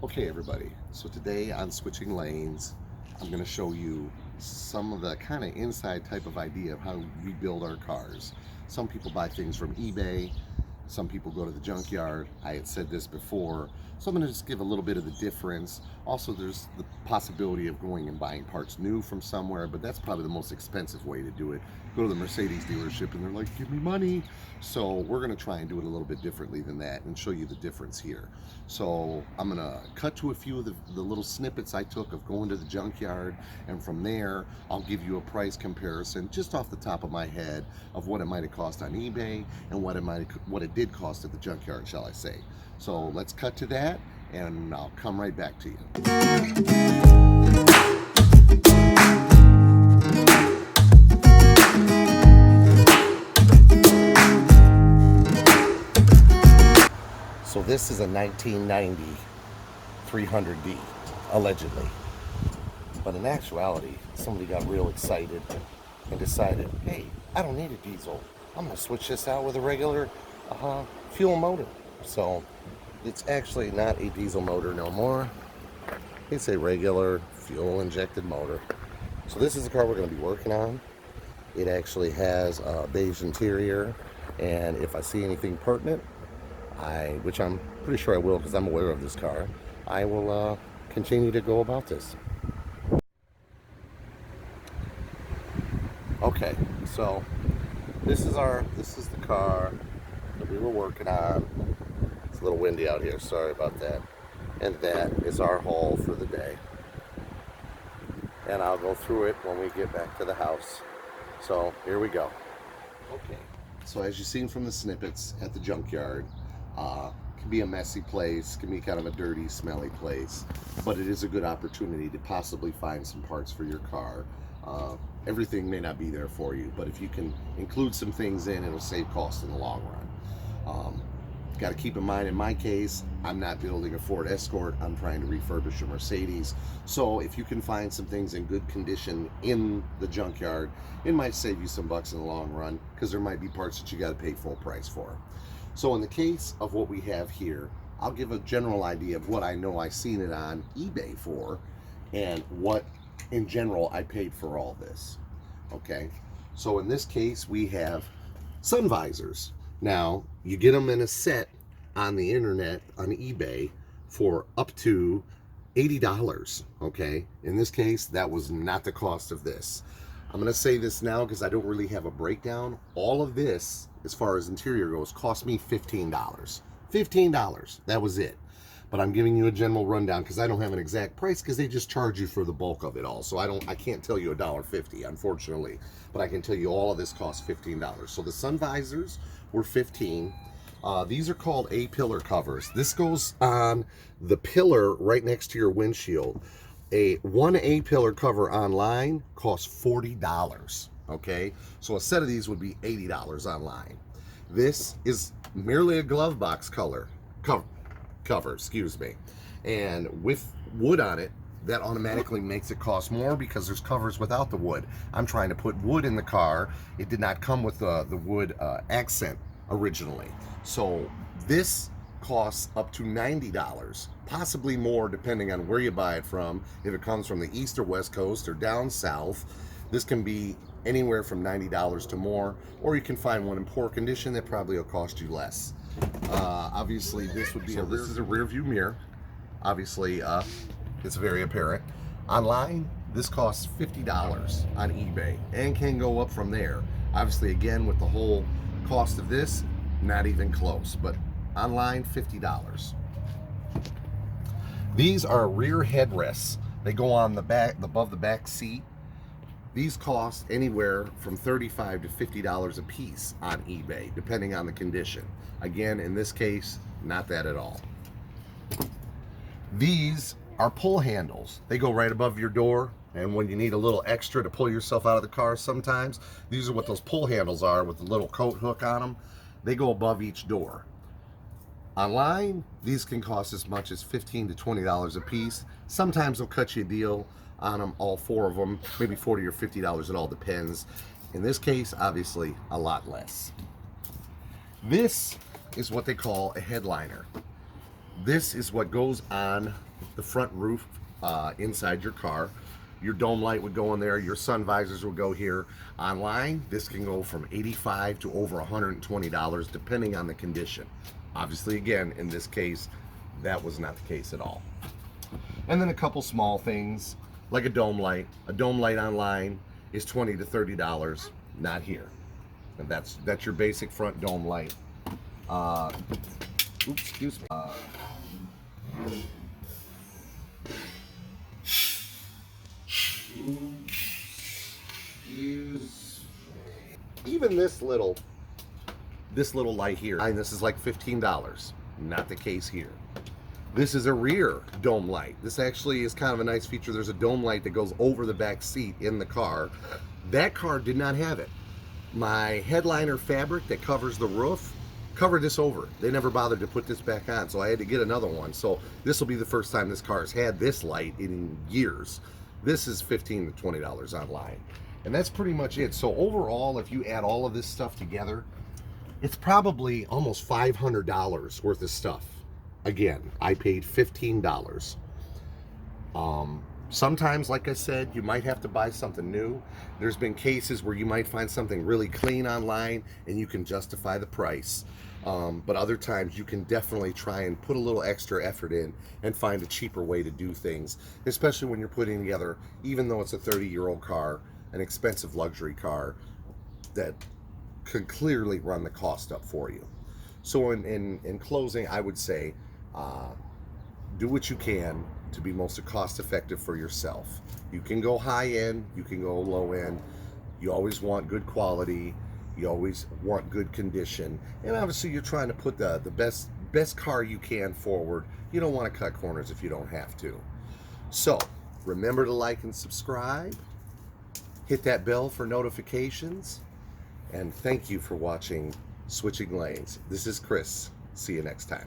Okay everybody, so today on Switching Lanes, I'm going to show you some of the kind of inside type of idea of how we build our cars. Some people buy things from eBay, some people go to the junkyard. I had said this before, so I'm going to just give a little bit of the difference. Also, there's the possibility of going and buying parts new from somewhere, but that's probably the most expensive way to do it. Go to the Mercedes dealership and they're like, give me money. So we're going to try and do it a little bit differently than that and show you the difference here. So I'm going to cut to a few of the little snippets I took of going to the junkyard, and from there I'll give you a price comparison just off the top of my head of what it might have cost on eBay and what it did cost at the junkyard, shall I say. So let's cut to that and I'll come right back to you. So this is a 1990 300D, allegedly. But in actuality, somebody got real excited and decided, hey, I don't need a diesel. I'm going to switch this out with a regular fuel motor. So it's actually not a diesel motor no more. It's a regular fuel injected motor. So this is the car we're going to be working on. It actually has a beige interior, and if I see anything pertinent, which I'm pretty sure I will because I'm aware of this car, I will continue to go about this. Okay, so this is the car that we were working on. It's a little windy out here, sorry about that. And that is our haul for the day. And I'll go through it when we get back to the house. So here we go. Okay, so as you've seen from the snippets at the junkyard, can be a messy place, can be kind of a dirty, smelly place, but it is a good opportunity to possibly find some parts for your car. Everything may not be there for you, but if you can include some things in, it'll save costs in the long run. Got to keep in mind, in my case, I'm not building a Ford Escort, I'm trying to refurbish a Mercedes. So if you can find some things in good condition in the junkyard, it might save you some bucks in the long run, because there might be parts that you got to pay full price for. So in the case of what we have here, I'll give a general idea of what I know I've seen it on eBay for, and what in general I paid for all this. Okay, so in this case we have sun visors. Now you get them in a set on the internet on eBay for up to $80. Okay, in this case that was not the cost of this. I'm going to say this now because I don't really have a breakdown. All of this, as far as interior goes, cost me $15. $15, that was it. But I'm giving you a general rundown because I don't have an exact price, because they just charge you for the bulk of it all. So I can't tell you $1.50, unfortunately, but I can tell you all of this costs $15. So the sun visors were $15. These are called A-pillar covers. This goes on the pillar right next to your windshield. One A-pillar cover online costs $40. Okay, so a set of these would be $80 online. This is merely a glove box cover, excuse me, and with wood on it, that automatically makes it cost more because there's covers without the wood. I'm trying to put wood in the car. It did not come with the wood accent originally, so this costs up to $90, possibly more depending on where you buy it from. If it comes from the east or west coast or down south, this can be anywhere from $90 to more, or you can find one in poor condition that probably will cost you less. Obviously this would be this is a rear view mirror. Obviously it's very apparent. Online this costs $50 on eBay and can go up from there. Obviously, again, with the whole cost of this, not even close, but online $50. These are rear headrests. They go on the back, above the back seat. These cost anywhere from $35 to $50 a piece on eBay, depending on the condition. Again, in this case, not that at all. These are pull handles. They go right above your door, and when you need a little extra to pull yourself out of the car sometimes, these are what those pull handles are with the little coat hook on them. They go above each door. Online, these can cost as much as $15 to $20 a piece. Sometimes they'll cut you a deal on them, all four of them, maybe $40 or $50, it all depends. In this case, obviously, a lot less. This is what they call a headliner. This is what goes on the front roof inside your car. Your dome light would go in there. Your sun visors would go here. Online, this can go from $85 to over $120 depending on the condition. Obviously, again, in this case, that was not the case at all. And then a couple small things like a dome light. A dome light online is $20 to $30, not here. And that's your basic front dome light. Oops, excuse me. Even this little light here, and this is like $15. Not the case here. This is a rear dome light. This actually is kind of a nice feature. There's a dome light that goes over the back seat in the car. That car did not have it. My headliner fabric that covers the roof covered this over. They never bothered to put this back on, so I had to get another one. So this will be the first time this car has had this light in years. This is $15 to $20 online. And that's pretty much it. So overall, if you add all of this stuff together, it's probably almost $500 worth of stuff. Again, I paid $15. Sometimes, like I said, you might have to buy something new. There's been cases where you might find something really clean online and you can justify the price. But other times you can definitely try and put a little extra effort in and find a cheaper way to do things, especially when you're putting together, even though it's a 30-year-old car, an expensive luxury car that could clearly run the cost up for you. So in closing, I would say, do what you can to be most cost effective for yourself. You can go high end, you can go low end. You always want good quality. You always want good condition. And obviously you're trying to put the best car you can forward. You don't want to cut corners if you don't have to. So remember to like and subscribe. Hit that bell for notifications. And thank you for watching Switching Lanes. This is Chris. See you next time.